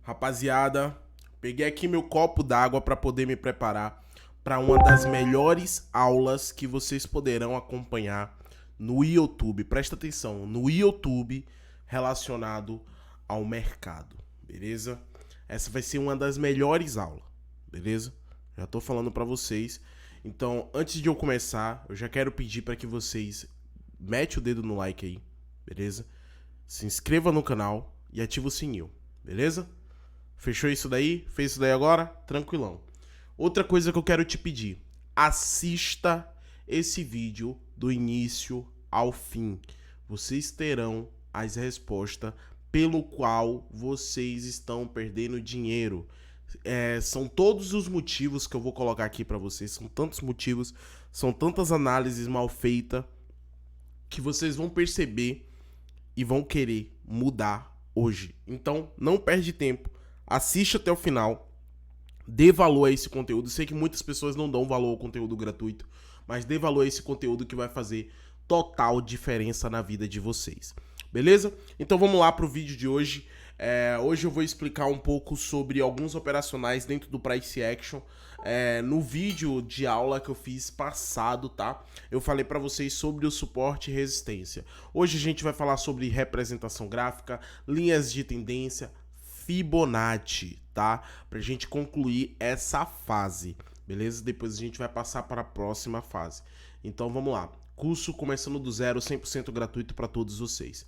Rapaziada, peguei aqui meu copo d'água para poder me preparar para uma das melhores aulas que vocês poderão acompanhar no YouTube. Presta atenção, no YouTube relacionado ao mercado, beleza? Essa vai ser uma das melhores aulas, beleza? Já tô falando para vocês. Então, antes de eu começar, eu já quero pedir para que vocês metem o dedo no like aí, beleza? Se inscreva no canal e ativa o sininho, beleza? Fechou isso daí? Fez isso daí agora? Tranquilão. Outra coisa que eu quero te pedir. Assista esse vídeo do início ao fim. Vocês terão as respostas pelo qual vocês estão perdendo dinheiro. São todos os motivos que eu vou colocar aqui pra vocês. São tantos motivos, são tantas análises mal feitas que vocês vão perceber e vão querer mudar hoje. Então, não perde tempo. Assiste até o final, dê valor a esse conteúdo. Sei que muitas pessoas não dão valor ao conteúdo gratuito, mas dê valor a esse conteúdo que vai fazer total diferença na vida de vocês. Beleza? Então vamos lá para o vídeo de hoje. Hoje eu vou explicar um pouco sobre alguns operacionais dentro do Price Action. No vídeo de aula que eu fiz passado, tá? Eu falei para vocês sobre o suporte e resistência. Hoje a gente vai falar sobre representação gráfica, linhas de tendência, Fibonacci, tá? Pra gente concluir essa fase, beleza? Depois a gente vai passar para a próxima fase. Então vamos lá. Curso começando do zero, 100% gratuito para todos vocês.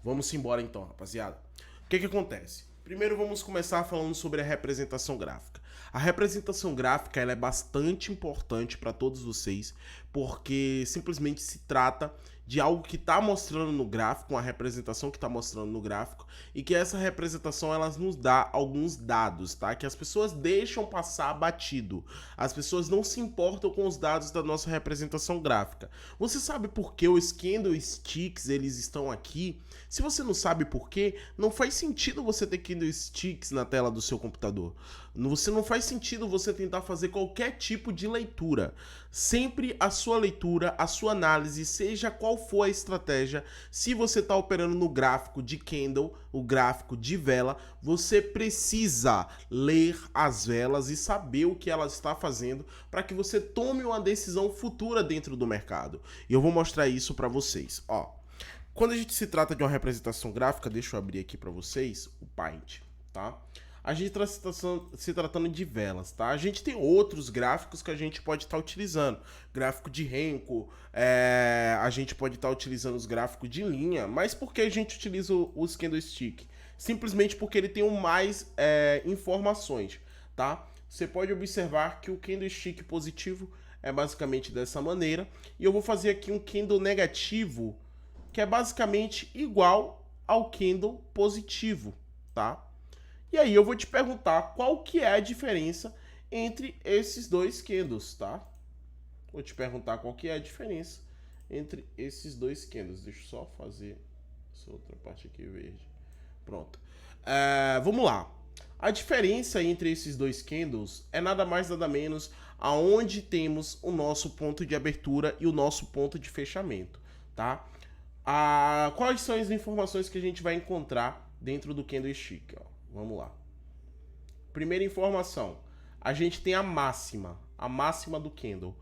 Vamos embora então, rapaziada. O que acontece? Primeiro vamos começar falando sobre a representação gráfica. A representação gráfica ela é bastante importante para todos vocês, porque simplesmente se trata de algo que está mostrando no gráfico, uma representação que está mostrando no gráfico, e que essa representação ela nos dá alguns dados, tá? Que as pessoas deixam passar batido. As pessoas não se importam com os dados da nossa representação gráfica. Você sabe por que os candlesticks eles estão aqui? Se você não sabe por quê, não faz sentido você ter candlesticks na tela do seu computador. Não faz sentido você tentar fazer qualquer tipo de leitura. Sempre a sua leitura, a sua análise, seja qual for a estratégia, se você está operando no gráfico de candle, o gráfico de vela, você precisa ler as velas e saber o que ela está fazendo para que você tome uma decisão futura dentro do mercado. E eu vou mostrar isso para vocês. Ó, quando a gente se trata de uma representação gráfica, deixa eu abrir aqui para vocês o Paint, tá? A gente está se tratando de velas, tá? A gente tem outros gráficos que a gente pode estar utilizando. Gráfico de Renko, a gente pode estar utilizando os gráficos de linha. Mas por que a gente utiliza os candlestick? Simplesmente porque ele tem mais informações, tá? Você pode observar que o candlestick positivo é basicamente dessa maneira. E eu vou fazer aqui um candle negativo, que é basicamente igual ao candle positivo, tá? E aí eu vou te perguntar qual que é a diferença entre esses dois candles, tá? Vou te perguntar qual que é a diferença entre esses dois candles. Deixa eu só fazer essa outra parte aqui verde. Pronto. Vamos lá. A diferença entre esses dois candles é nada mais nada menos aonde temos o nosso ponto de abertura e o nosso ponto de fechamento, tá? Quais são as informações que a gente vai encontrar dentro do candlestick, ó? Vamos lá. Primeira informação, a gente tem a máxima do candle,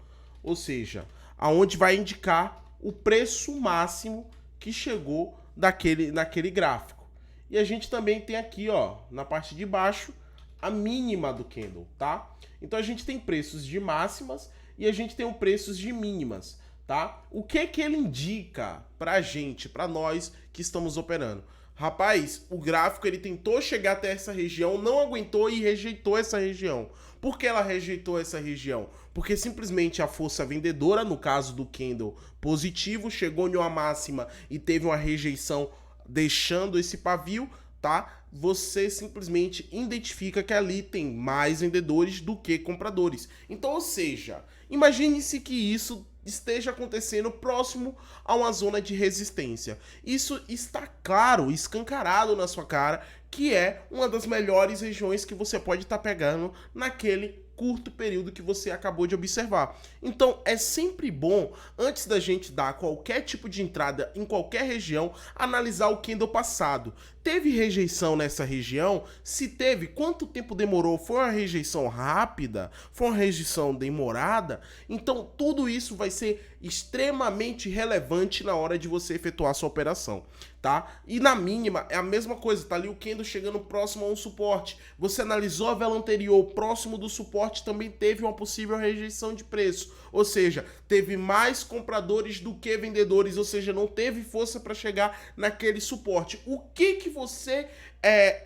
ou seja, aonde vai indicar o preço máximo que chegou naquele gráfico. E a gente também tem aqui, ó, na parte de baixo, a mínima do candle, tá? Então a gente tem preços de máximas e a gente tem preços de mínimas, tá? O que ele indica pra gente, pra nós que estamos operando? Rapaz, o gráfico ele tentou chegar até essa região, não aguentou e rejeitou essa região. Por que ela rejeitou essa região? Porque simplesmente a força vendedora, no caso do candle positivo, chegou em uma máxima e teve uma rejeição deixando esse pavio, tá? Você simplesmente identifica que ali tem mais vendedores do que compradores. Então, ou seja, imagine-se que isso esteja acontecendo próximo a uma zona de resistência. Isso está claro, escancarado na sua cara que é uma das melhores regiões que você pode estar pegando naquele curto período que você acabou de observar. Então, é sempre bom, antes da gente dar qualquer tipo de entrada em qualquer região, analisar o candle passado. Teve rejeição nessa região? Se teve, quanto tempo demorou? Foi uma rejeição rápida? Foi uma rejeição demorada? Então, tudo isso vai ser extremamente relevante na hora de você efetuar sua operação, tá? E na mínima, é a mesma coisa, tá ali o candle chegando próximo a um suporte. Você analisou a vela anterior, próximo do suporte também teve uma possível rejeição de preço. Ou seja, teve mais compradores do que vendedores, ou seja, não teve força para chegar naquele suporte. O que você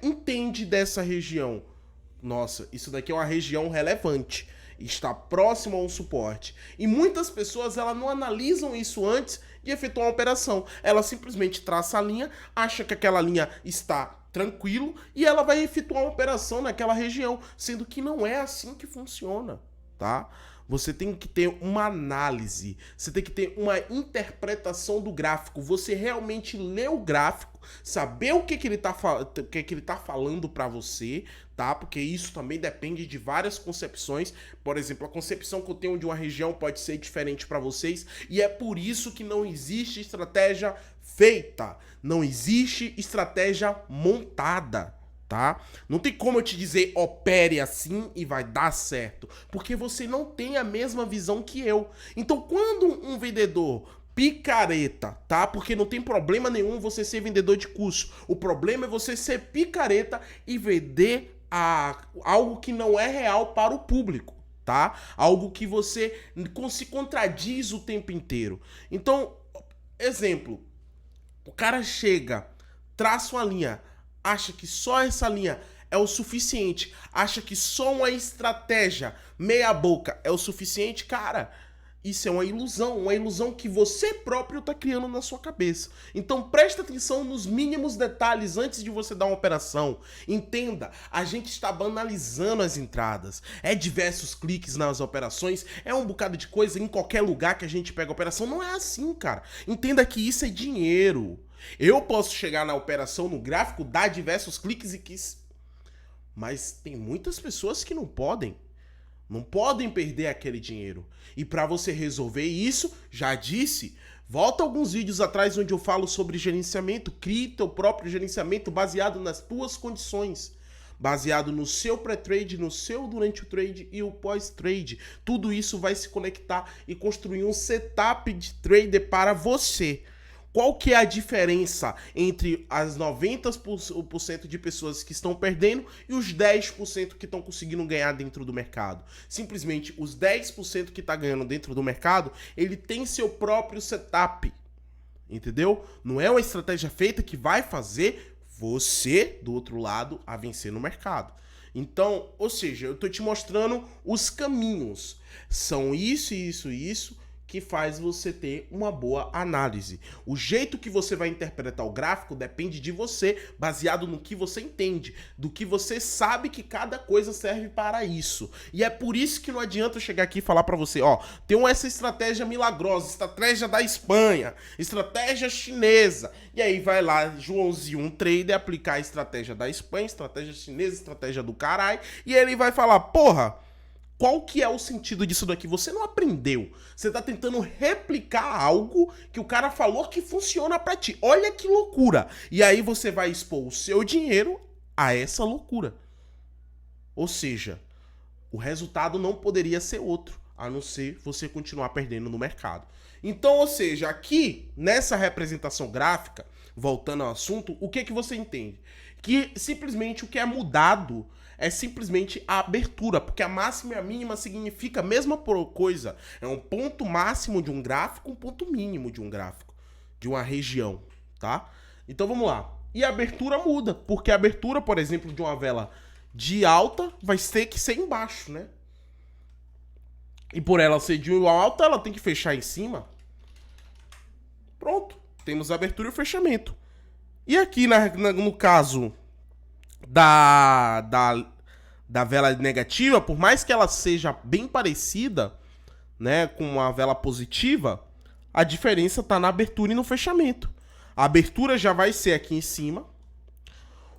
entende dessa região? Nossa, isso daqui é uma região relevante. Está próximo a um suporte. E muitas pessoas elas não analisam isso antes de efetuar uma operação. Ela simplesmente traça a linha, acha que aquela linha está tranquilo e ela vai efetuar uma operação naquela região, sendo que não é assim que funciona, tá? Você tem que ter uma análise, você tem que ter uma interpretação do gráfico, você realmente lê o gráfico, saber o que ele tá falando para você, tá? Porque isso também depende de várias concepções. Por exemplo, a concepção que eu tenho de uma região pode ser diferente para vocês, e é por isso que não existe estratégia feita, não existe estratégia montada. Tá? Não tem como eu te dizer opere assim e vai dar certo, porque você não tem a mesma visão que eu. Então, quando um vendedor picareta, tá? Porque não tem problema nenhum você ser vendedor de curso. O problema é você ser picareta e vender algo que não é real para o público, tá? Algo que você se contradiz o tempo inteiro. Então, exemplo, o cara chega, traça uma linha, acha que só essa linha é o suficiente, acha que só uma estratégia meia boca é o suficiente, cara, isso é uma ilusão que você próprio tá criando na sua cabeça. Então presta atenção nos mínimos detalhes antes de você dar uma operação. Entenda, a gente está banalizando as entradas, é diversos cliques nas operações, é um bocado de coisa em qualquer lugar que a gente pega a operação, não é assim, cara. Entenda que isso é dinheiro. Eu posso chegar na operação, no gráfico, dar diversos cliques mas tem muitas pessoas que não podem perder aquele dinheiro. E para você resolver isso, já disse, volta alguns vídeos atrás onde eu falo sobre gerenciamento, crie teu próprio gerenciamento baseado nas tuas condições, baseado no seu pré-trade, no seu durante o trade e o pós-trade. Tudo isso vai se conectar e construir um setup de trader para você. Qual que é a diferença entre as 90% de pessoas que estão perdendo e os 10% que estão conseguindo ganhar dentro do mercado? Simplesmente os 10% que está ganhando dentro do mercado, ele tem seu próprio setup, entendeu? Não é uma estratégia feita que vai fazer você, do outro lado, a vencer no mercado. Então, ou seja, eu estou te mostrando os caminhos. São isso, isso e isso que faz você ter uma boa análise. O jeito que você vai interpretar o gráfico depende de você, baseado no que você entende, do que você sabe que cada coisa serve para isso. E é por isso que não adianta eu chegar aqui e falar para você, ó, tem essa estratégia milagrosa, estratégia da Espanha, estratégia chinesa. E aí vai lá, Joãozinho, um trader, aplicar a estratégia da Espanha, estratégia chinesa, estratégia do caralho, e ele vai falar, porra, qual que é o sentido disso daqui? Você não aprendeu. Você tá tentando replicar algo que o cara falou que funciona pra ti. Olha que loucura. E aí você vai expor o seu dinheiro a essa loucura. Ou seja, o resultado não poderia ser outro, a não ser você continuar perdendo no mercado. Então, ou seja, aqui, nessa representação gráfica, voltando ao assunto, o que você entende? Que simplesmente o que é mudado é simplesmente a abertura, porque a máxima e a mínima significa a mesma coisa. É um ponto máximo de um gráfico, um ponto mínimo de um gráfico, de uma região, tá? Então vamos lá. E a abertura muda, porque a abertura, por exemplo, de uma vela de alta vai ter que ser embaixo, né? E por ela ser de alta, ela tem que fechar em cima. Pronto, temos a abertura e o fechamento. E aqui no caso da vela negativa, por mais que ela seja bem parecida, né, com a vela positiva, a diferença está na abertura e no fechamento. A abertura já vai ser aqui em cima,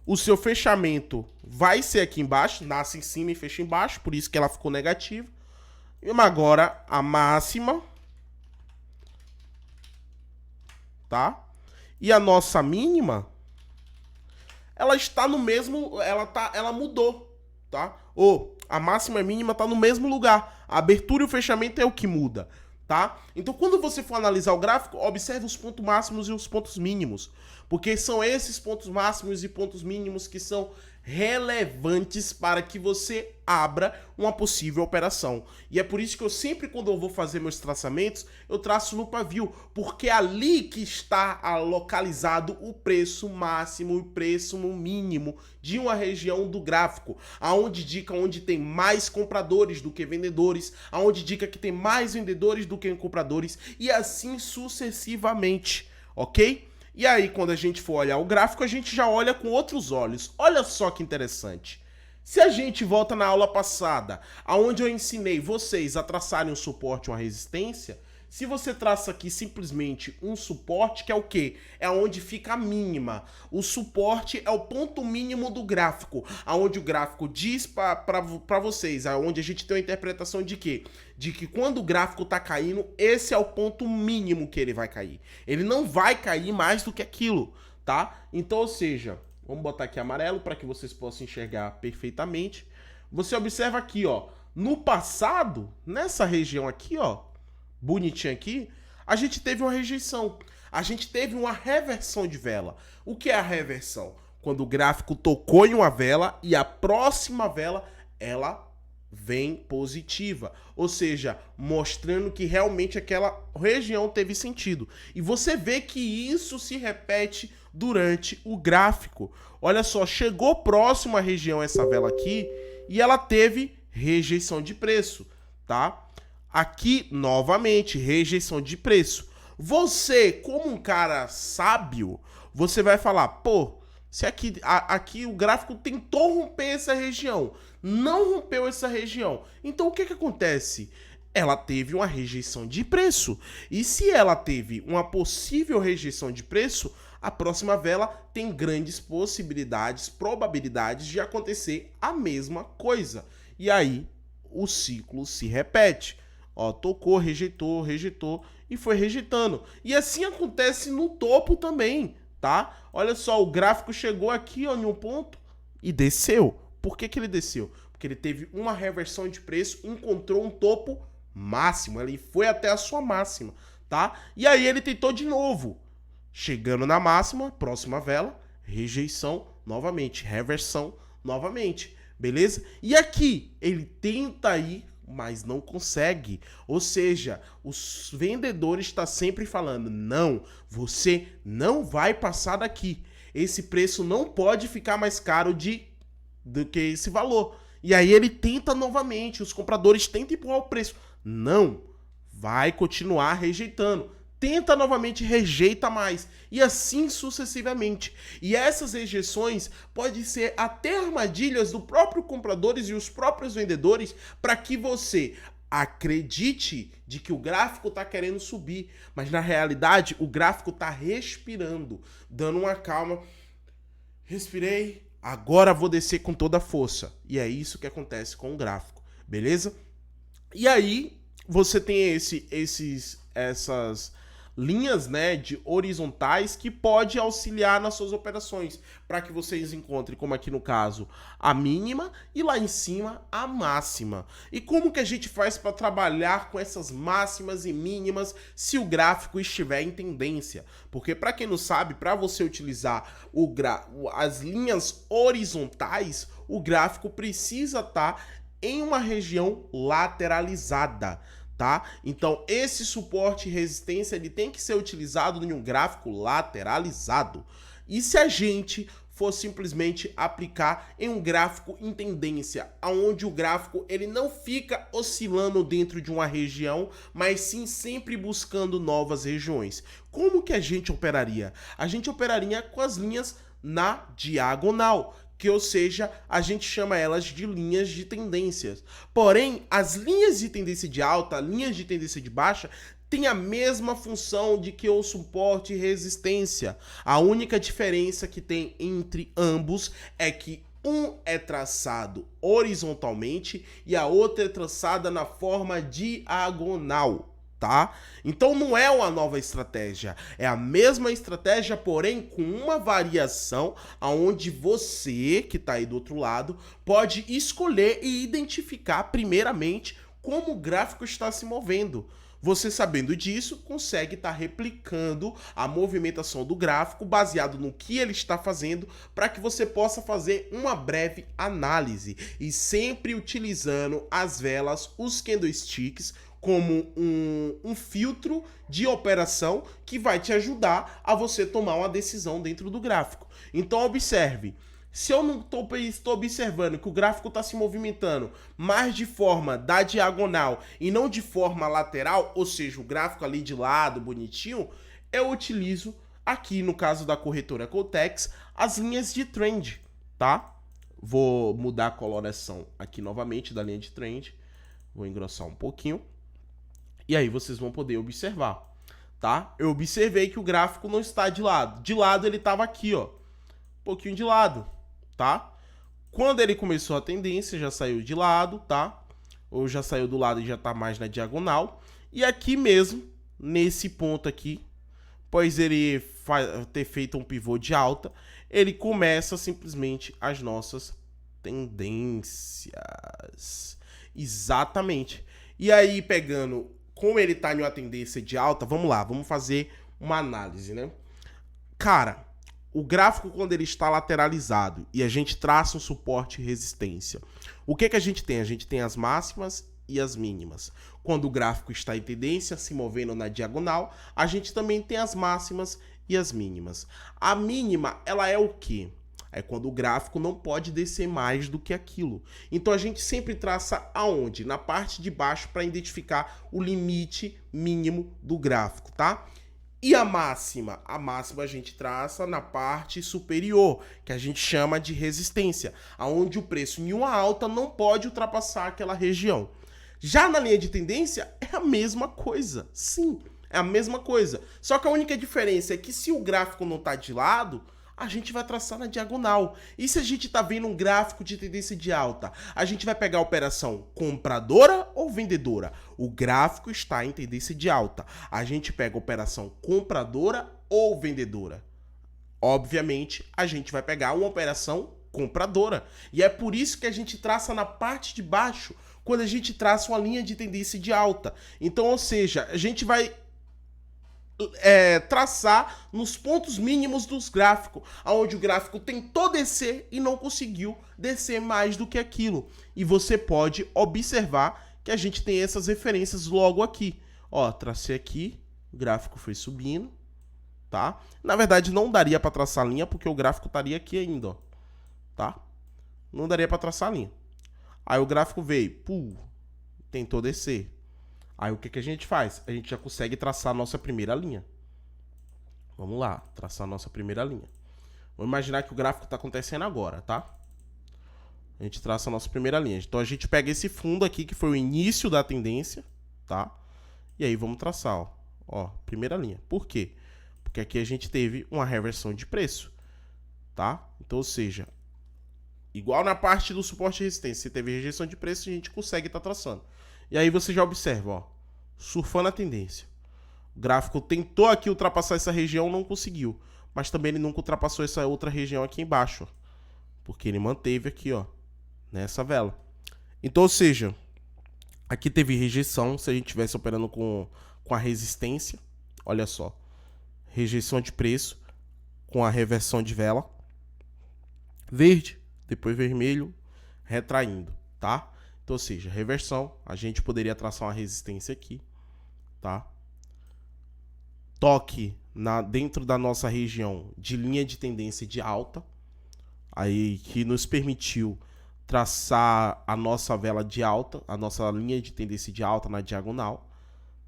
o seu fechamento vai ser aqui embaixo, nasce em cima e fecha embaixo, por isso que ela ficou negativa. E agora a máxima, tá? E a nossa mínima, ela está no mesmo, ela mudou, tá? Ou a máxima e a mínima tá no mesmo lugar. A abertura e o fechamento é o que muda, tá? Então, quando você for analisar o gráfico, observe os pontos máximos e os pontos mínimos, porque são esses pontos máximos e pontos mínimos que são relevantes para que você abra uma possível operação. E é por isso que eu sempre, quando eu vou fazer meus traçamentos, eu traço no pavio, porque é ali que está localizado o preço máximo e o preço mínimo de uma região do gráfico, aonde indica onde tem mais compradores do que vendedores, aonde indica que tem mais vendedores do que compradores, e assim sucessivamente, ok? E aí, quando a gente for olhar o gráfico, a gente já olha com outros olhos. Olha só que interessante. Se a gente volta na aula passada, aonde eu ensinei vocês a traçarem um suporte e uma resistência, se você traça aqui simplesmente um suporte, que é o quê? É onde fica a mínima. O suporte é o ponto mínimo do gráfico, aonde o gráfico diz para vocês, aonde a gente tem uma interpretação de quê? De que quando o gráfico tá caindo, esse é o ponto mínimo que ele vai cair. Ele não vai cair mais do que aquilo, tá? Então, ou seja, vamos botar aqui amarelo para que vocês possam enxergar perfeitamente. Você observa aqui, ó, no passado, nessa região aqui, ó, bonitinho aqui, a gente teve uma rejeição. A gente teve uma reversão de vela. O que é a reversão? Quando o gráfico tocou em uma vela e a próxima vela, ela vem positiva. Ou seja, mostrando que realmente aquela região teve sentido. E você vê que isso se repete durante o gráfico. Olha só, chegou próximo à região essa vela aqui e ela teve rejeição de preço, tá? Aqui, novamente, rejeição de preço. Você, como um cara sábio, você vai falar, pô, se aqui o gráfico tentou romper essa região, não rompeu essa região. Então, o que acontece? Ela teve uma rejeição de preço. E se ela teve uma possível rejeição de preço, a próxima vela tem grandes possibilidades, probabilidades de acontecer a mesma coisa. E aí, o ciclo se repete. Ó, tocou, rejeitou, rejeitou e foi rejeitando. E assim acontece no topo também, tá? Olha só, o gráfico chegou aqui, ó, em um ponto e desceu. Por que ele desceu? Porque ele teve uma reversão de preço, encontrou um topo máximo, ele foi até a sua máxima, tá? E aí ele tentou de novo. Chegando na máxima, próxima vela, rejeição novamente, reversão novamente, beleza? E aqui ele tenta ir, mas não consegue. Ou seja, os vendedores estão sempre falando, não, você não vai passar daqui. Esse preço não pode ficar mais caro do que esse valor. E aí ele tenta novamente, os compradores tentam empurrar o preço. Não, vai continuar rejeitando. Tenta novamente, rejeita mais. E assim sucessivamente. E essas rejeições podem ser até armadilhas do próprio compradores e os próprios vendedores para que você acredite de que o gráfico está querendo subir. Mas na realidade, o gráfico está respirando, dando uma calma. Respirei, agora vou descer com toda a força. E é isso que acontece com o gráfico, beleza? E aí, você tem essas linhas, né, de horizontais que pode auxiliar nas suas operações, para que vocês encontrem, como aqui no caso, a mínima e lá em cima a máxima. E como que a gente faz para trabalhar com essas máximas e mínimas se o gráfico estiver em tendência? Porque para quem não sabe, para você utilizar as linhas horizontais, o gráfico precisa estar em uma região lateralizada, tá? Então, esse suporte e resistência ele tem que ser utilizado em um gráfico lateralizado. E se a gente for simplesmente aplicar em um gráfico em tendência, onde o gráfico ele não fica oscilando dentro de uma região, mas sim sempre buscando novas regiões. Como que a gente operaria? A gente operaria com as linhas na diagonal, que, ou seja, a gente chama elas de linhas de tendências. Porém, as linhas de tendência de alta, linhas de tendência de baixa, tem a mesma função de que o suporte e resistência. A única diferença que tem entre ambos é que um é traçado horizontalmente e a outra é traçada na forma diagonal, tá? Então não é uma nova estratégia, é a mesma estratégia, porém com uma variação aonde você, que está aí do outro lado, pode escolher e identificar primeiramente como o gráfico está se movendo. Você sabendo disso, consegue estar replicando a movimentação do gráfico baseado no que ele está fazendo para que você possa fazer uma breve análise e sempre utilizando as velas, os candlesticks, como um filtro de operação que vai te ajudar a você tomar uma decisão dentro do gráfico. Então observe. Se eu não estou observando que o gráfico está se movimentando mais de forma da diagonal e não de forma lateral, ou seja, o gráfico ali de lado, bonitinho, eu utilizo aqui, no caso da corretora Coltex, as linhas de trend, tá? Vou mudar a coloração aqui novamente da linha de trend, vou engrossar um pouquinho, e aí vocês vão poder observar, tá? Eu observei que o gráfico não está de lado ele estava aqui, ó, um pouquinho de lado, tá? Quando ele começou a tendência, já saiu de lado, tá? Ou já saiu do lado e já tá mais na diagonal. E aqui mesmo, nesse ponto aqui, após ele ter feito um pivô de alta, ele começa simplesmente as nossas tendências. Exatamente. E aí, pegando, como ele tá em uma tendência de alta, vamos lá, vamos fazer uma análise, né? Cara, o gráfico, quando ele está lateralizado e a gente traça um suporte e resistência, o que a gente tem? A gente tem as máximas e as mínimas. Quando o gráfico está em tendência, se movendo na diagonal, a gente também tem as máximas e as mínimas. A mínima, ela é o quê? É quando o gráfico não pode descer mais do que aquilo. Então a gente sempre traça aonde? Na parte de baixo para identificar o limite mínimo do gráfico, tá? E a máxima? A máxima a gente traça na parte superior, que a gente chama de resistência, aonde o preço em uma alta não pode ultrapassar aquela região. Já na linha de tendência é a mesma coisa, sim, é a mesma coisa. Só que a única diferença é que se o gráfico não está de lado, a gente vai traçar na diagonal. E se a gente está vendo um gráfico de tendência de alta, a gente vai pegar a operação compradora ou vendedora? O gráfico está em tendência de alta. A gente pega a operação compradora ou vendedora? Obviamente, a gente vai pegar uma operação compradora. E é por isso que a gente traça na parte de baixo, quando a gente traça uma linha de tendência de alta. Então, ou seja, a gente vai traçar nos pontos mínimos dos gráficos, onde o gráfico tentou descer e não conseguiu descer mais do que aquilo. E você pode observar que a gente tem essas referências logo aqui. Ó, tracei aqui, o gráfico foi subindo, tá? Na verdade, não daria para traçar linha, porque o gráfico estaria aqui ainda, ó, tá? Não daria para traçar linha. Aí o gráfico veio, tentou descer. Aí o que a gente faz? A gente já consegue traçar a nossa primeira linha. Vamos lá, traçar a nossa primeira linha. Vamos imaginar que o gráfico está acontecendo agora, tá? A gente traça a nossa primeira linha. Então a gente pega esse fundo aqui, que foi o início da tendência, tá? E aí vamos traçar, ó, primeira linha. Por quê? Porque aqui a gente teve uma reversão de preço, tá? Então, ou seja, igual na parte do suporte e resistência, se teve rejeição de preço, a gente consegue estar traçando. E aí você já observa, ó, surfando a tendência. O gráfico tentou aqui ultrapassar essa região, não conseguiu. Mas também ele nunca ultrapassou essa outra região aqui embaixo, ó, porque ele manteve aqui, ó, nessa vela. Então, ou seja, aqui teve rejeição, se a gente estivesse operando com a resistência, olha só, rejeição de preço com a reversão de vela, verde, depois vermelho, retraindo, tá? Então, ou seja, reversão, a gente poderia traçar uma resistência aqui, tá? Toque dentro da nossa região de linha de tendência de alta, aí que nos permitiu traçar a nossa vela de alta, a nossa linha de tendência de alta na diagonal,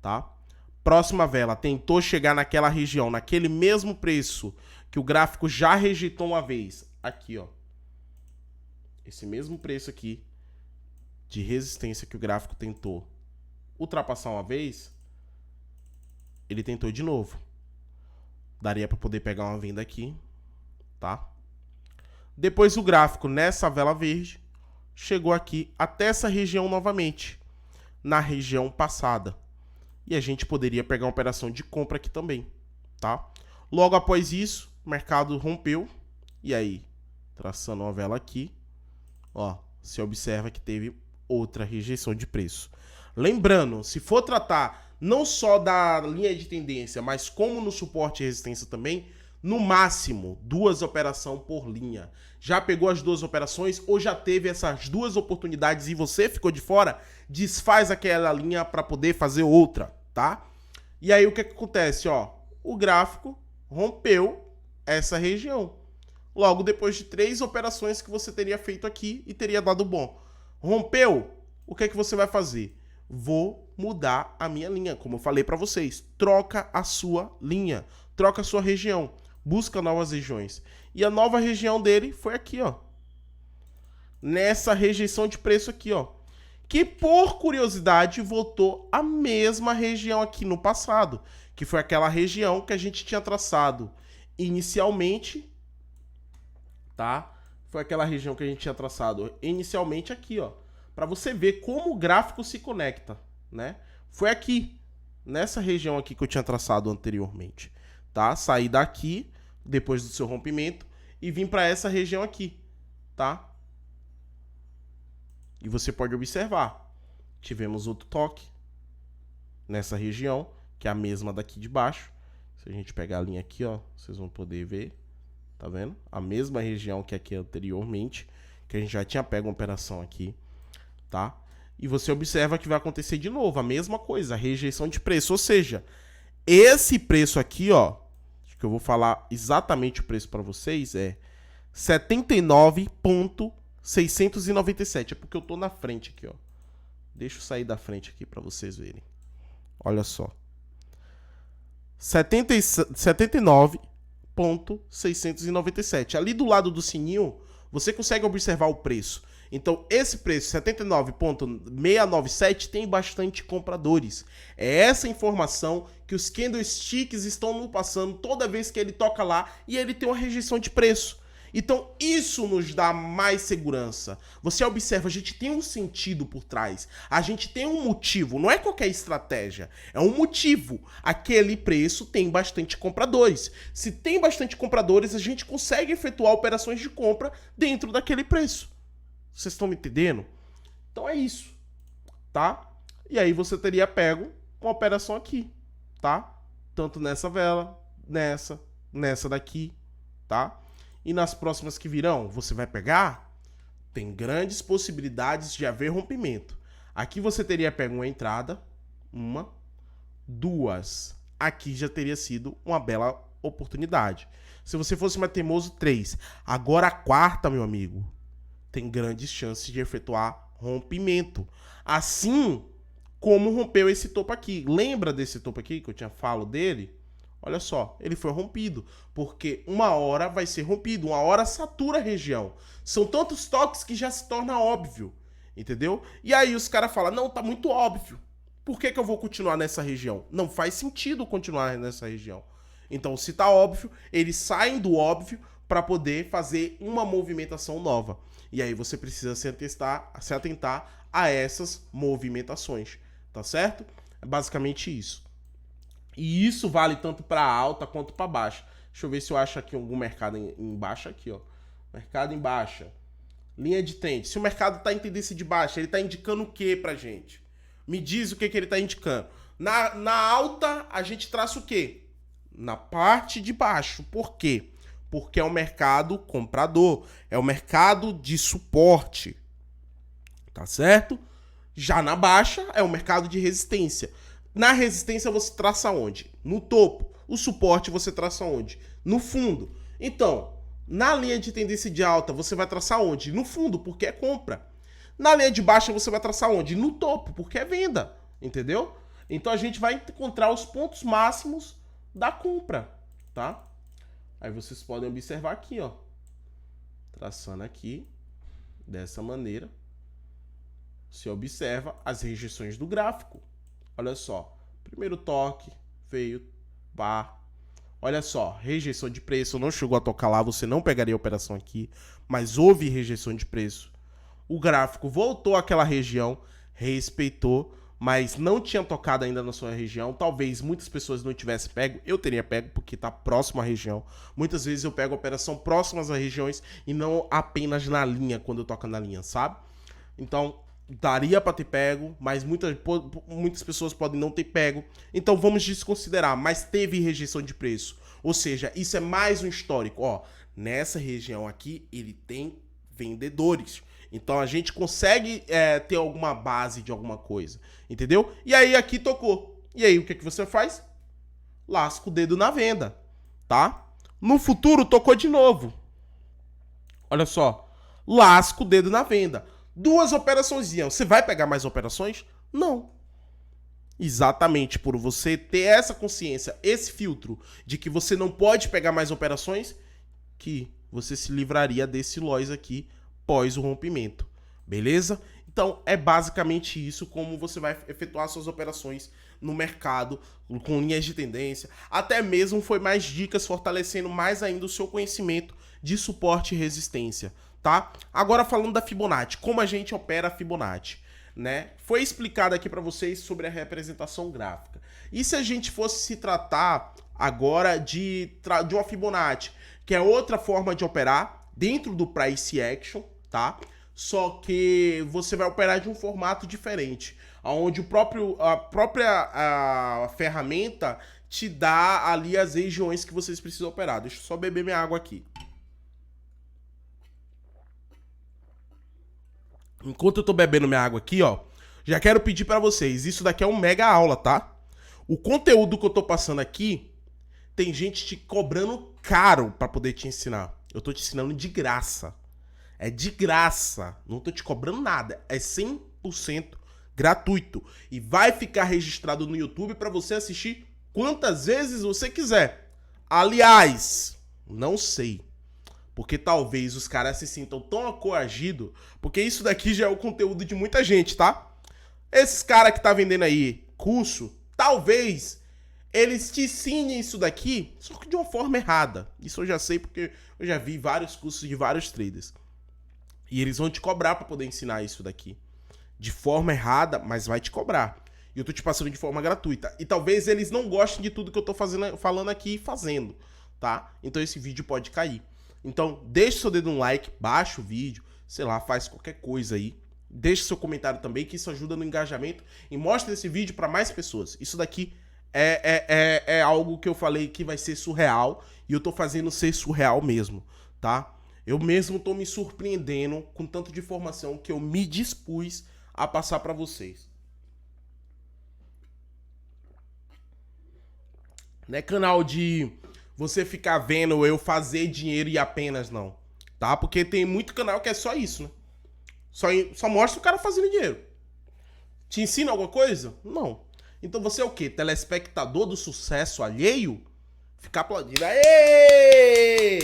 tá? Próxima vela tentou chegar naquela região, naquele mesmo preço que o gráfico já rejeitou uma vez, aqui, ó. Esse mesmo preço aqui de resistência que o gráfico tentou ultrapassar uma vez, ele tentou de novo. Daria para poder pegar uma venda aqui, tá? Depois o gráfico nessa vela verde chegou aqui até essa região novamente, na região passada. E a gente poderia pegar uma operação de compra aqui também, tá? Logo após isso, o mercado rompeu. E aí, traçando uma vela aqui, ó, você observa que teve outra rejeição de preço. Lembrando, se for tratar não só da linha de tendência, mas como no suporte e resistência também, no máximo 2 operações por linha. Já pegou as 2 operações ou já teve essas 2 oportunidades e você ficou de fora? Desfaz aquela linha para poder fazer outra, tá? E aí o que acontece, ó? O gráfico rompeu essa região. Logo depois de 3 operações que você teria feito aqui e teria dado bom. Rompeu? O que você vai fazer? Vou mudar a minha linha, como eu falei para vocês. Troca a sua linha, troca a sua região, busca novas regiões. E a nova região dele foi aqui, ó. Nessa rejeição de preço aqui, ó. Que por curiosidade voltou a mesma região aqui no passado, que foi aquela região que a gente tinha traçado inicialmente, tá? Foi aquela região que a gente tinha traçado inicialmente aqui, ó. Para você ver como o gráfico se conecta, né? Foi aqui, nessa região aqui que eu tinha traçado anteriormente, tá? Saí daqui, depois do seu rompimento, e vim para essa região aqui, tá? E você pode observar, tivemos outro toque nessa região, que é a mesma daqui de baixo. Se a gente pegar a linha aqui, ó, vocês vão poder ver, tá vendo? A mesma região que aqui anteriormente, que a gente já tinha pego uma operação aqui, tá? E você observa que vai acontecer de novo, a mesma coisa, a rejeição de preço. Ou seja, esse preço aqui, ó, acho que eu vou falar exatamente o preço para vocês, é 79,697. É porque eu tô na frente aqui, ó. Deixa eu sair da frente aqui para vocês verem. Olha só. 79,697. Ali do lado do sininho, você consegue observar o preço. Então, esse preço, 79,697, tem bastante compradores. É essa informação que os candlesticks estão nos passando toda vez que ele toca lá e ele tem uma rejeição de preço. Então, isso nos dá mais segurança. Você observa, a gente tem um sentido por trás. A gente tem um motivo. Não é qualquer estratégia. É um motivo. Aquele preço tem bastante compradores. Se tem bastante compradores, a gente consegue efetuar operações de compra dentro daquele preço. Vocês estão me entendendo? Então é isso, tá? E aí você teria pego uma operação aqui, tá? Tanto nessa vela, nessa daqui, tá? E nas próximas que virão, você vai pegar? Tem grandes possibilidades de haver rompimento. Aqui você teria pego uma entrada, 1, 2. Aqui já teria sido uma bela oportunidade. Se você fosse mais teimoso, 3. Agora a quarta, meu amigo, tem grandes chances de efetuar rompimento. Assim como rompeu esse topo aqui. Lembra desse topo aqui que eu tinha falado dele? Olha só, ele foi rompido. Porque uma hora vai ser rompido, uma hora satura a região. São tantos toques que já se torna óbvio. Entendeu? E aí os caras falam, não, tá muito óbvio. Por que eu vou continuar nessa região? Não faz sentido continuar nessa região. Então, se tá óbvio, eles saem do óbvio para poder fazer uma movimentação nova. E aí você precisa se atentar a essas movimentações, tá certo? É basicamente isso. E isso vale tanto para alta quanto para baixa. Deixa eu ver se eu acho aqui algum mercado em baixa aqui, ó. Mercado em baixa. Linha de tendência. Se o mercado está em tendência de baixa, ele está indicando o que pra gente? Me diz o que ele está indicando. Na alta, a gente traça o quê? Na parte de baixo. Por quê? Porque é um mercado comprador, é um mercado de suporte, tá certo? Já na baixa é um mercado de resistência. Na resistência você traça onde? No topo. O suporte você traça onde? No fundo. Então, na linha de tendência de alta você vai traçar onde? No fundo, porque é compra. Na linha de baixa você vai traçar onde? No topo, porque é venda, entendeu? Então a gente vai encontrar os pontos máximos da compra, tá? Aí vocês podem observar aqui, ó. Traçando aqui, dessa maneira. Você observa as rejeições do gráfico. Olha só. Primeiro toque, Veio, pá. Olha só, rejeição de preço, não chegou a tocar lá, você não pegaria a operação aqui, mas houve rejeição de preço. O gráfico voltou àquela região, respeitou, mas não tinha tocado ainda na sua região. Talvez muitas pessoas não tivessem pego, eu teria pego porque está próximo à região. Muitas vezes eu pego a operação próximas às regiões e não apenas na linha, quando eu toco na linha, sabe? Então, daria para ter pego, mas muitas pessoas podem não ter pego. Então vamos desconsiderar, mas teve rejeição de preço. Ou seja, isso é mais um histórico. Ó, nessa região aqui, ele tem vendedores. Então a gente consegue ter alguma base de alguma coisa, entendeu? E aí aqui tocou. E aí o que você faz? Lasca o dedo na venda, tá? No futuro tocou de novo. Olha só, lasca o dedo na venda. 2 operaçõezinhas. Você vai pegar mais operações? Não. Exatamente por você ter essa consciência, esse filtro de que você não pode pegar mais operações, que você se livraria desse loss aqui pós o rompimento, beleza? Então é basicamente isso como você vai efetuar suas operações no mercado, com linhas de tendência. Até mesmo foi mais dicas fortalecendo mais ainda o seu conhecimento de suporte e resistência, tá? Agora falando da Fibonacci, como a gente opera a Fibonacci, né? Foi explicado aqui para vocês sobre a representação gráfica. E se a gente fosse se tratar agora de uma Fibonacci, que é outra forma de operar dentro do Price Action, tá? Só que você vai operar de um formato diferente, onde a própria ferramenta te dá ali as regiões que vocês precisam operar. Deixa eu só beber minha água aqui. Enquanto eu tô bebendo minha água aqui, ó, já quero pedir pra vocês, isso daqui é uma mega aula, tá? O conteúdo que eu tô passando aqui, tem gente te cobrando caro pra poder te ensinar. Eu tô te ensinando de graça. É de graça. Não tô te cobrando nada. É 100% gratuito. E vai ficar registrado no YouTube pra você assistir quantas vezes você quiser. Aliás, não sei. Porque talvez os caras se sintam tão coagidos, porque isso daqui já é o conteúdo de muita gente, tá? Esses caras que tá vendendo aí curso, talvez eles te ensinem isso daqui, só que de uma forma errada. Isso eu já sei porque eu já vi vários cursos de vários traders. E eles vão te cobrar pra poder ensinar isso daqui. De forma errada, mas vai te cobrar. E eu tô te passando de forma gratuita. E talvez eles não gostem de tudo que eu tô falando aqui e fazendo, tá? Então esse vídeo pode cair. Então, deixe seu dedo no like, baixa o vídeo, sei lá, faz qualquer coisa aí. Deixe seu comentário também, que isso ajuda no engajamento. E mostre esse vídeo para mais pessoas. Isso daqui é algo que eu falei que vai ser surreal. E eu tô fazendo ser surreal mesmo, tá? Eu mesmo tô me surpreendendo com tanto de informação que eu me dispus a passar para vocês. Não é canal de você ficar vendo eu fazer dinheiro e apenas não, tá? Porque tem muito canal que é só isso, né? Só mostra o cara fazendo dinheiro. Te ensina alguma coisa? Não. Então você é o quê? Telespectador do sucesso alheio? Ficar aplaudindo. Aê!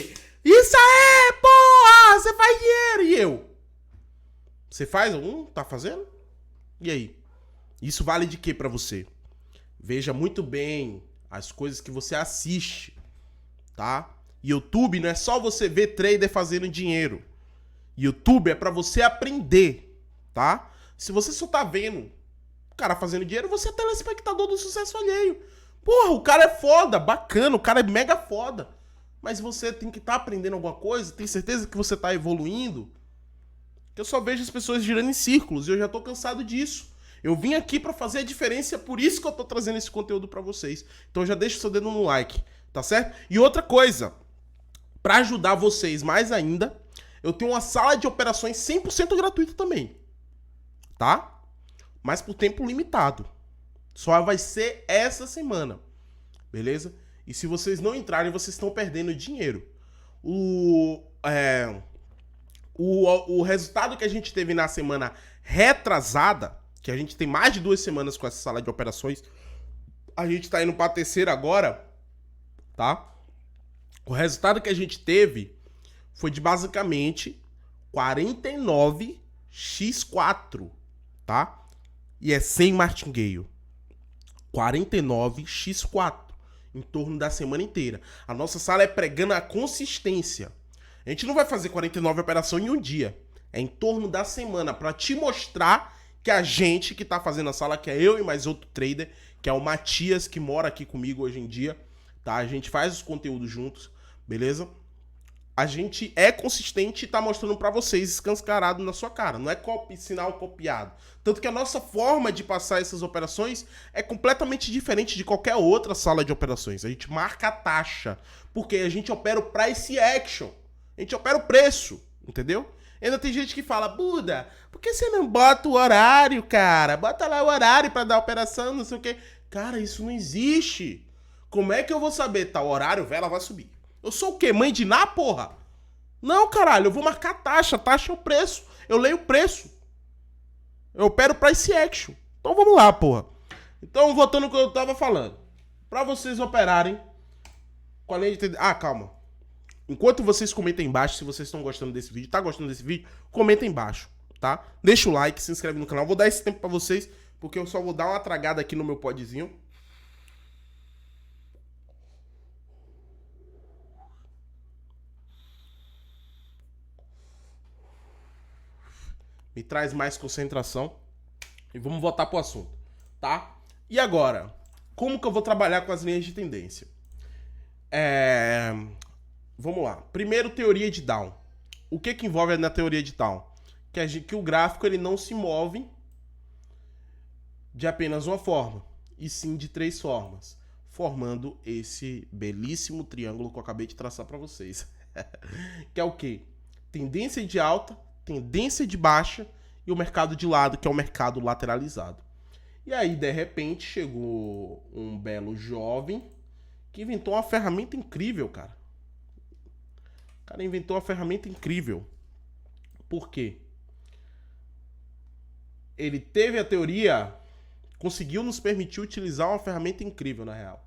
Isso aí, porra! Você faz dinheiro! E eu? Você faz algum? Tá fazendo? E aí? Isso vale de quê pra você? Veja muito bem as coisas que você assiste, tá? YouTube não é só você ver trader fazendo dinheiro. YouTube é pra você aprender, tá? Se você só tá vendo o cara fazendo dinheiro, você é telespectador do sucesso alheio. Porra, o cara é foda, bacana, o cara é mega foda. Mas você tem que estar aprendendo alguma coisa, tem certeza que você tá evoluindo? Eu só vejo as pessoas girando em círculos e eu já tô cansado disso. Eu vim aqui pra fazer a diferença, é por isso que eu tô trazendo esse conteúdo pra vocês. Então já deixa o seu dedo no like, tá certo? E outra coisa, pra ajudar vocês mais ainda, eu tenho uma sala de operações 100% gratuita também, tá? Mas por tempo limitado. Só vai ser essa semana, beleza? E se vocês não entrarem, vocês estão perdendo dinheiro. O resultado que a gente teve na semana retrasada, que a gente tem mais de 2 semanas com essa sala de operações, a gente tá indo pra terceira agora, tá? O resultado que a gente teve foi de basicamente 49x4, tá? E é sem martingale. 49x4, em torno da semana inteira. A nossa sala é pregando a consistência. A gente não vai fazer 49 operações em um dia. É em torno da semana, para te mostrar que a gente que tá fazendo a sala, que é eu e mais outro trader, que é o Matias, que mora aqui comigo hoje em dia, tá? A gente faz os conteúdos juntos, beleza? A gente é consistente e tá mostrando para vocês escancarado na sua cara. Não é sinal copiado. Tanto que a nossa forma de passar essas operações é completamente diferente de qualquer outra sala de operações. A gente marca a taxa, porque a gente opera o price action. A gente opera o preço, entendeu? Ainda tem gente que fala, Buda, por que você não bota o horário, cara? Bota lá o horário pra dar a operação, não sei o quê. Cara, isso não existe. Como é que eu vou saber? Tá, o horário, vela vai subir. Eu sou o quê? Mãe de Ná, porra? Não, caralho, eu vou marcar taxa. Taxa é o preço. Eu leio o preço. Eu opero price action. Então vamos lá, porra. Então, voltando ao que eu tava falando. Pra vocês operarem com a linha de... Ah, calma. Enquanto vocês comentem embaixo se vocês estão gostando desse vídeo, tá gostando desse vídeo, comenta embaixo, tá? Deixa o like, se inscreve no canal. Vou dar esse tempo pra vocês, porque eu só vou dar uma tragada aqui no meu podzinho. Me traz mais concentração. E vamos voltar pro assunto, tá? E agora, como que eu vou trabalhar com as linhas de tendência? Vamos lá. Primeiro, teoria de Down. O que envolve na teoria de Down? Que o gráfico ele não se move de apenas uma forma, e sim de 3 formas, formando esse belíssimo triângulo que eu acabei de traçar para vocês. Que é o quê? Tendência de alta, tendência de baixa e o mercado de lado, que é o mercado lateralizado. E aí, de repente, chegou um belo jovem que inventou uma ferramenta incrível, cara. O cara inventou uma ferramenta incrível. Por quê? Ele teve a teoria, conseguiu nos permitir utilizar uma ferramenta incrível, na real.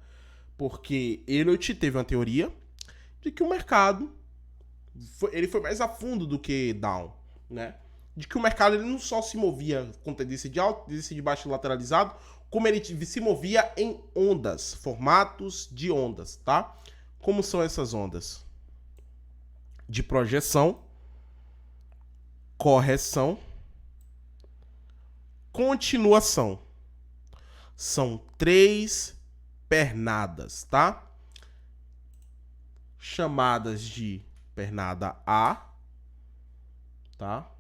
Porque Elliott teve uma teoria de que o mercado ele foi mais a fundo do que Down, né? De que o mercado ele não só se movia com tendência de alta, tendência de baixo lateralizado, como ele se movia em ondas, formatos de ondas, tá? Como são essas ondas? De projeção, correção, continuação. São 3 pernadas, tá? Chamadas de pernada A, tá?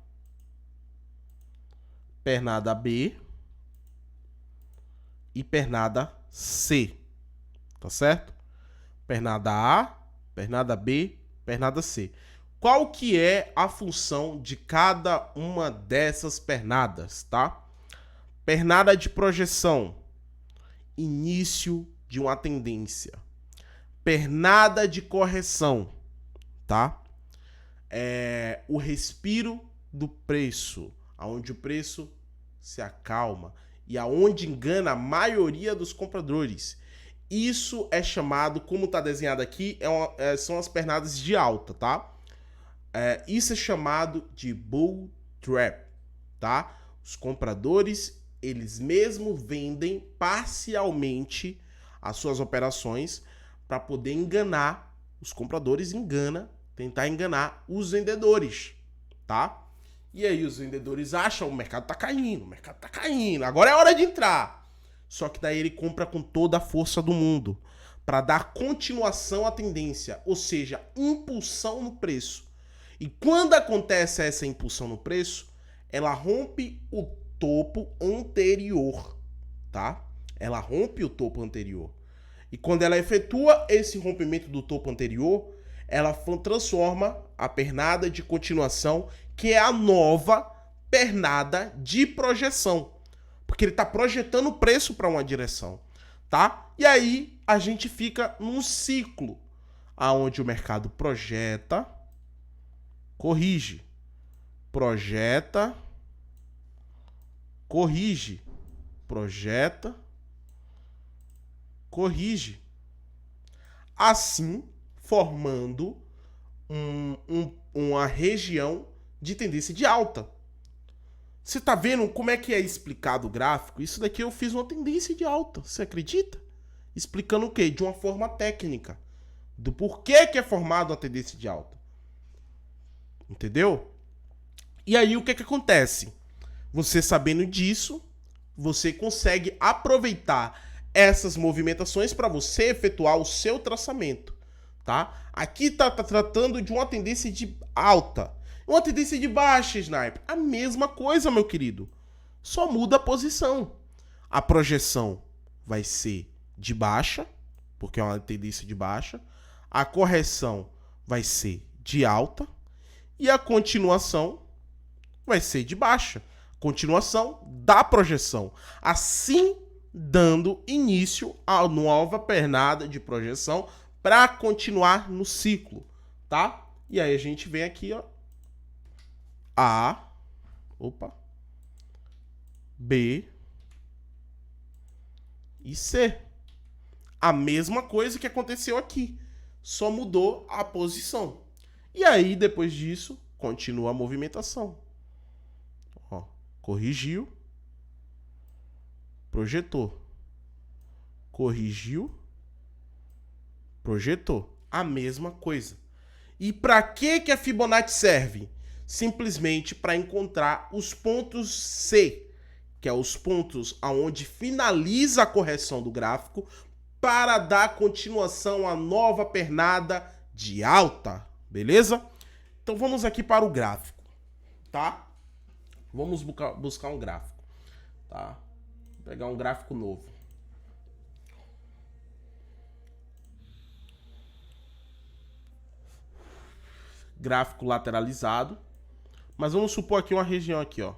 Pernada B e pernada C, tá certo? Pernada A, pernada B, pernada C. Qual que é a função de cada uma dessas pernadas, tá? Pernada de projeção, início de uma tendência. Pernada de correção, tá? É o respiro do preço, onde o preço se acalma e aonde engana a maioria dos compradores. Isso é chamado, como está desenhado aqui, são as pernadas de alta, tá? Isso é chamado de bull trap, tá? Os compradores, eles mesmo vendem parcialmente as suas operações para poder enganar os compradores, tentar enganar os vendedores, tá? E aí os vendedores acham, o mercado tá caindo, agora é hora de entrar. Só que daí ele compra com toda a força do mundo para dar continuação à tendência, ou seja, impulsão no preço. E quando acontece essa impulsão no preço, ela rompe o topo anterior, tá? Ela rompe o topo anterior. E quando ela efetua esse rompimento do topo anterior, ela transforma a pernada de continuação, que é a nova pernada de projeção. Porque ele está projetando o preço para uma direção, tá? E aí a gente fica num ciclo, aonde o mercado projeta, corrige, projeta, corrige, projeta, corrige. Assim, formando uma região de tendência de alta. Você tá vendo como é que é explicado o gráfico? Isso daqui eu fiz uma tendência de alta, você acredita? Explicando o quê? De uma forma técnica. Do porquê que é formado uma tendência de alta. Entendeu? E aí o que que acontece? Você sabendo disso, você consegue aproveitar essas movimentações para você efetuar o seu traçamento, tá? Aqui tá tratando de uma tendência de alta. Uma tendência de baixa, Sniper. A mesma coisa, meu querido. Só muda a posição. A projeção vai ser de baixa, porque é uma tendência de baixa. A correção vai ser de alta. E a continuação vai ser de baixa. Continuação da projeção. Assim, dando início a nova pernada de projeção para continuar no ciclo, tá? E aí a gente vem aqui, ó. A, B e C. A mesma coisa que aconteceu aqui, só mudou a posição. E aí, depois disso, continua a movimentação. Ó, corrigiu, projetou. Corrigiu, projetou. A mesma coisa. E para que a Fibonacci serve? Simplesmente para encontrar os pontos C, que é os pontos aonde finaliza a correção do gráfico, para dar continuação à nova pernada de alta, beleza? Então vamos aqui para o gráfico, tá? Vamos buscar um gráfico, tá? Vou pegar um gráfico novo. Gráfico lateralizado. Mas vamos supor aqui uma região aqui, ó.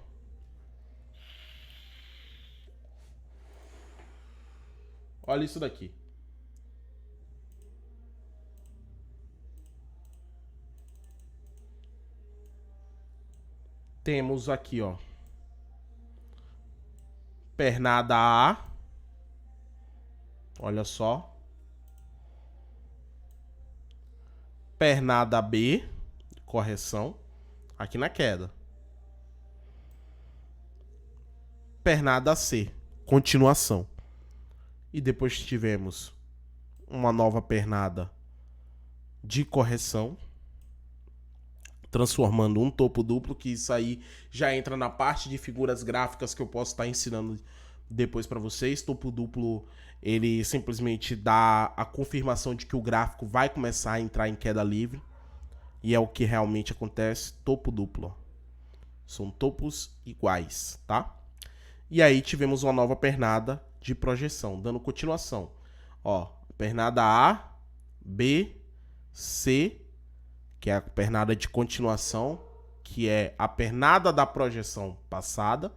Olha isso daqui. Temos aqui, ó. Pernada A. Olha só. Pernada B. Correção. Aqui na queda. Pernada C. Continuação. E depois tivemos uma nova pernada de correção, transformando um topo duplo, que isso aí já entra na parte de figuras gráficas que eu posso estar ensinando depois para vocês. Topo duplo, ele simplesmente dá a confirmação de que o gráfico vai começar a entrar em queda livre. E é o que realmente acontece. Topo duplo. São topos iguais, tá? E aí tivemos uma nova pernada de projeção, dando continuação. Ó, pernada A, B, C, que é a pernada de continuação, que é a pernada da projeção passada.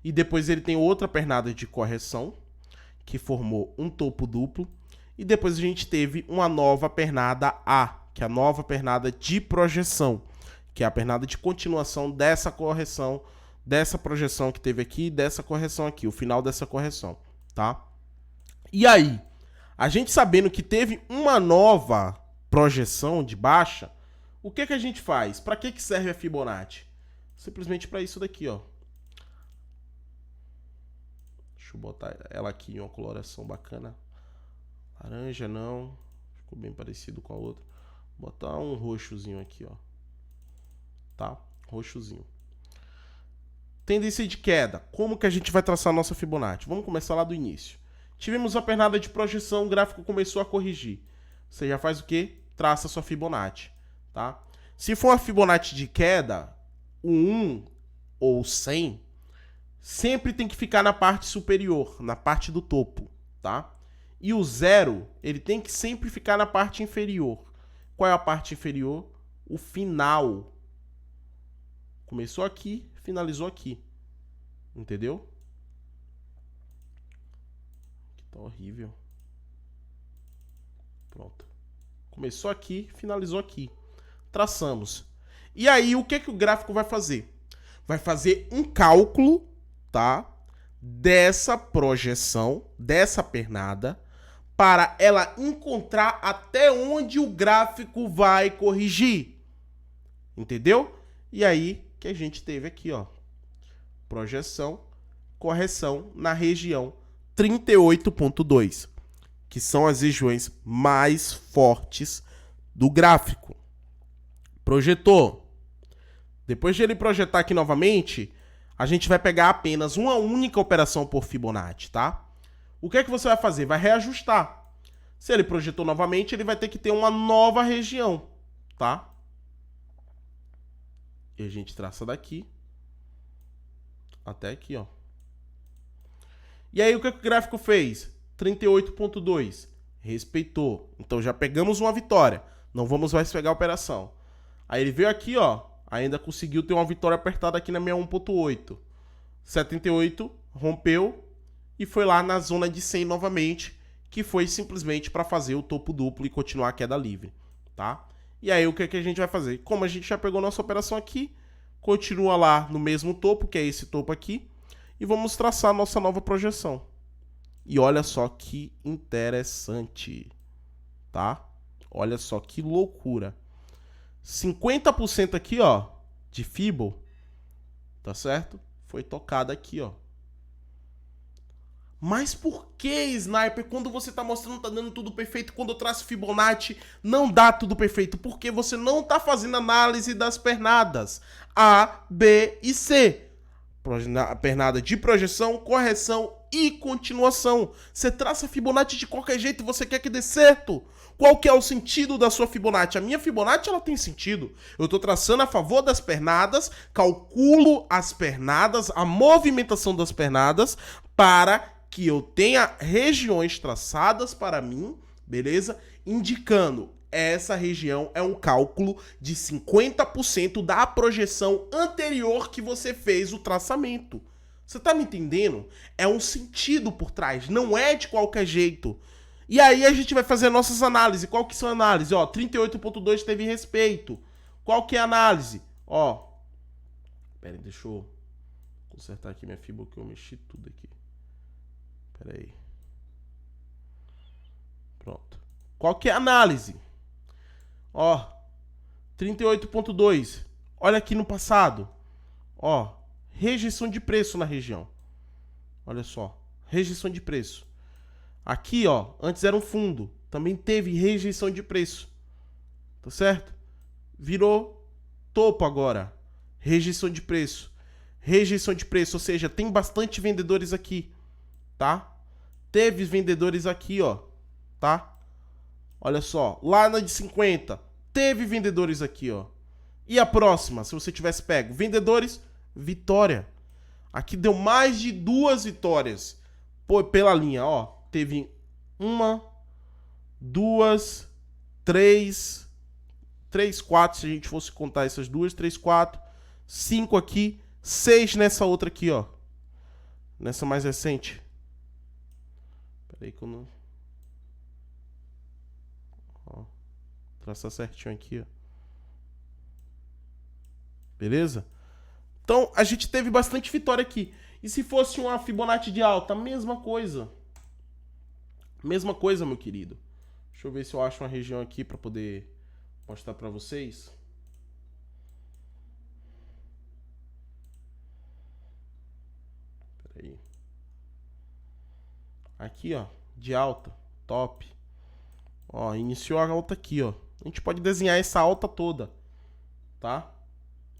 E depois ele tem outra pernada de correção, que formou um topo duplo. E depois a gente teve uma nova pernada A, que é a nova pernada de projeção, que é a pernada de continuação dessa correção, dessa projeção que teve aqui, dessa correção aqui, o final dessa correção, tá? E aí, a gente sabendo que teve uma nova projeção de baixa, o que a gente faz? Para que serve a Fibonacci? Simplesmente para isso daqui, ó. Deixa eu botar ela aqui em uma coloração bacana. Laranja não, ficou bem parecido com a outra. Vou botar um roxozinho aqui, ó. Tá? Roxozinho. Tendência de queda. Como que a gente vai traçar a nossa Fibonacci? Vamos começar lá do início. Tivemos a pernada de projeção, o gráfico começou a corrigir. Você já faz o quê? Traça a sua Fibonacci, tá? Se for uma Fibonacci de queda, o 1 ou 100, sempre tem que ficar na parte superior, na parte do topo, tá? E o 0, ele tem que sempre ficar na parte inferior. Qual é a parte inferior? O final. Começou aqui, finalizou aqui. Entendeu? Aqui tá horrível. Pronto. Começou aqui, finalizou aqui. Traçamos. E aí, o que o gráfico vai fazer? Vai fazer um cálculo, tá? Dessa projeção, dessa pernada, para ela encontrar até onde o gráfico vai corrigir. Entendeu? E aí, que a gente teve aqui, ó. projeção, correção na região 38.2, que são as regiões mais fortes do gráfico. Projetou. Depois de ele projetar aqui novamente, a gente vai pegar apenas uma única operação por Fibonacci, tá? O que é que você vai fazer? Vai reajustar. Se ele projetou novamente, ele vai ter que ter uma nova região, tá? E a gente traça daqui até aqui, ó. E aí, o que o gráfico fez? 38.2. Respeitou. Então, já pegamos uma vitória. Não vamos mais pegar a operação. Aí, ele veio aqui, ó. Ainda conseguiu ter uma vitória apertada aqui na minha 1.8. 78, rompeu e foi lá na zona de 100 novamente, que foi simplesmente para fazer o topo duplo e continuar a queda livre, tá? E aí, o que a gente vai fazer? Como a gente já pegou nossa operação aqui, continua lá no mesmo topo, que é esse topo aqui, e vamos traçar nossa nova projeção. E olha só que interessante, tá? Olha só que loucura. 50% aqui, ó, de Fibo, tá certo? Foi tocado aqui, ó. Mas por que, Sniper, quando você tá mostrando tá dando tudo perfeito, quando eu traço Fibonacci, não dá tudo perfeito? Porque você não tá fazendo análise das pernadas A, B e C. A pernada de projeção, correção e continuação. Você traça Fibonacci de qualquer jeito e você quer que dê certo. Qual que é o sentido da sua Fibonacci? A minha Fibonacci, ela tem sentido. Eu estou traçando a favor das pernadas, calculo as pernadas, a movimentação das pernadas, para que eu tenha regiões traçadas para mim, beleza? Indicando essa região é um cálculo de 50% da projeção anterior que você fez o traçamento. Você tá me entendendo? É um sentido por trás, não é de qualquer jeito. E aí a gente vai fazer nossas análises. Qual que são as análises? Ó, 38.2 teve respeito. Qual que é a análise? Ó, pera aí, deixa eu consertar aqui minha fibra que eu mexi tudo aqui. Pera aí. Pronto. Qual que é a análise? Ó, 38.2. Olha aqui no passado. Ó, rejeição de preço na região. Olha só, rejeição de preço. Aqui, ó, antes era um fundo. Também teve rejeição de preço. Tá certo? Virou topo agora. Rejeição de preço. Rejeição de preço, ou seja, tem bastante vendedores aqui. Tá? Teve vendedores aqui, ó. Tá? Olha só, lá na de 50, teve vendedores aqui, ó. E a próxima, se você tivesse pego vendedores, vitória. Aqui deu mais de 2 vitórias. Pô, pela linha, ó. Teve 1, 2, 3, 4, se a gente fosse contar essas duas, 3, 4, 5 aqui, 6 nessa outra aqui, ó. Nessa mais recente. Pera aí que eu não... Ó, traçar certinho aqui, ó. Beleza? Então, a gente teve bastante vitória aqui. E se fosse uma Fibonacci de alta? Mesma coisa. Mesma coisa, meu querido. Deixa eu ver se eu acho uma região aqui para poder mostrar para vocês. Pera aí. Aqui, ó, de alta, top. Ó, iniciou a alta aqui, ó. A gente pode desenhar essa alta toda, tá?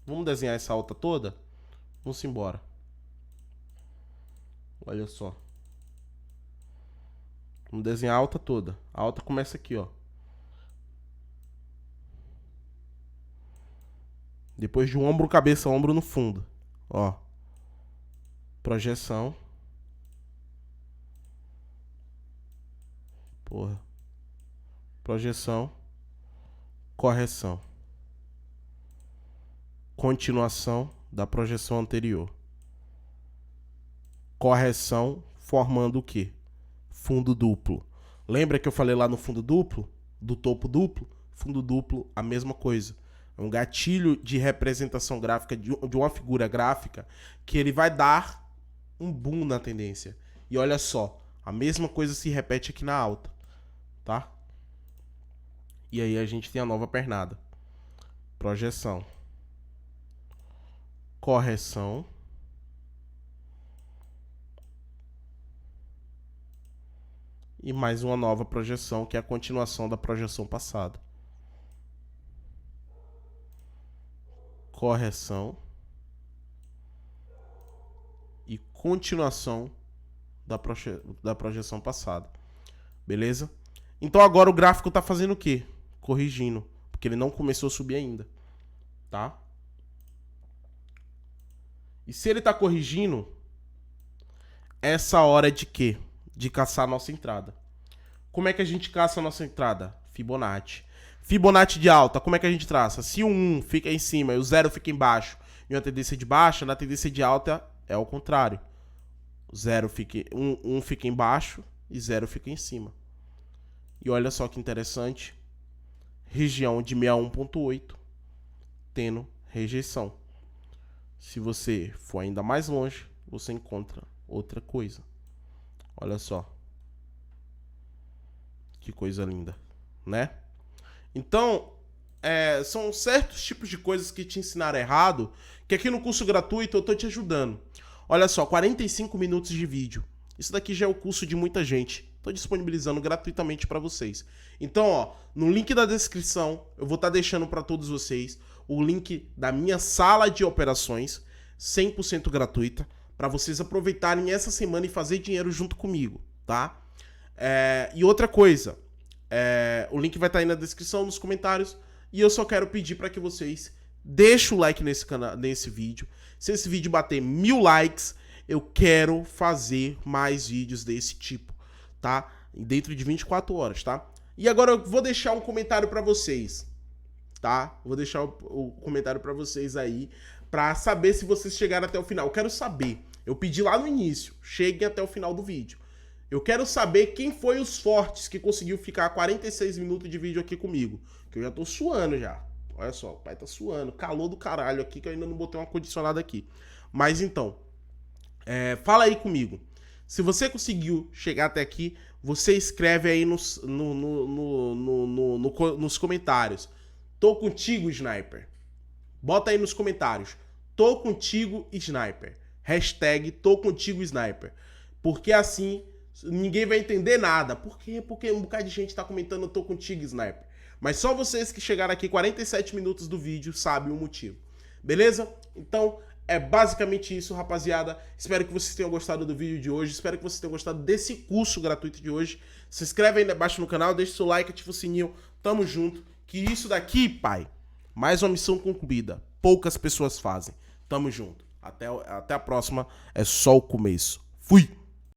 Vamos desenhar essa alta toda? Vamos embora. Olha só. Vamos desenhar a alta toda. A alta começa aqui, ó. Depois de um ombro, cabeça, ombro no fundo. Ó. Projeção. Porra. Projeção. Correção. Continuação da projeção anterior. Correção formando o quê? Fundo duplo. Lembra que eu falei lá no fundo duplo? Do topo duplo? Fundo duplo, a mesma coisa. É um gatilho de representação gráfica de uma figura gráfica que ele vai dar um boom na tendência. E olha só, a mesma coisa se repete aqui na alta, tá? E aí a gente tem a nova pernada. Projeção. Correção. e mais uma nova projeção, que é a continuação da projeção passada. Correção e continuação da projeção passada. Beleza? Então agora o gráfico tá fazendo o quê? Corrigindo, porque ele não começou a subir ainda, tá? E se ele tá corrigindo, essa hora é de quê? De caçar a nossa entrada. Como é que a gente caça a nossa entrada? Fibonacci. Fibonacci de alta, como é que a gente traça? Se o 1 fica em cima e o 0 fica embaixo em uma tendência de baixa, na tendência de alta é o contrário. O 1 fica embaixo e 0 fica em cima. E olha só que interessante. Região de 61.8 tendo rejeição. Se você for ainda mais longe, você encontra outra coisa. Olha só. Que coisa linda, né? Então, são certos tipos de coisas que te ensinaram errado, que aqui no curso gratuito eu tô te ajudando. Olha só, 45 minutos de vídeo. Isso daqui já é o curso de muita gente. Tô disponibilizando gratuitamente para vocês. Então, ó, no link da descrição, eu vou estar deixando para todos vocês o link da minha sala de operações, 100% gratuita, para vocês aproveitarem essa semana e fazer dinheiro junto comigo, tá? E outra coisa, o link vai estar aí na descrição, nos comentários, e eu só quero pedir para que vocês deixem o like nesse vídeo. Se esse vídeo bater 1000 likes, eu quero fazer mais vídeos desse tipo, tá? Dentro de 24 horas, tá? E agora eu vou deixar um comentário para vocês, tá? Vou deixar o comentário para vocês aí, para saber se vocês chegaram até o final. Eu quero saber. Eu pedi lá no início, cheguem até o final do vídeo. Eu quero saber quem foi os fortes que conseguiu ficar 46 minutos de vídeo aqui comigo. Que eu já tô suando já. Olha só, o pai tá suando. Calor do caralho aqui, que eu ainda não botei um ar-condicionado aqui. Mas então, fala aí comigo. Se você conseguiu chegar até aqui, você escreve aí nos comentários. Tô contigo, Sniper. Bota aí nos comentários. Tô contigo, Sniper. Hashtag tô contigo, Sniper. Porque assim ninguém vai entender nada. Por quê? Porque um bocado de gente tá comentando eu tô contigo, Sniper. Mas só vocês que chegaram aqui 47 minutos do vídeo sabem o motivo. Beleza? Então, é basicamente isso, rapaziada. Espero que vocês tenham gostado do vídeo de hoje. Espero que vocês tenham gostado desse curso gratuito de hoje. Se inscreve aí embaixo no canal, deixa seu like, ativa o sininho. Tamo junto. Que isso daqui, pai, mais uma missão concluída. Poucas pessoas fazem. Tamo junto. Até a próxima. É só o começo. Fui!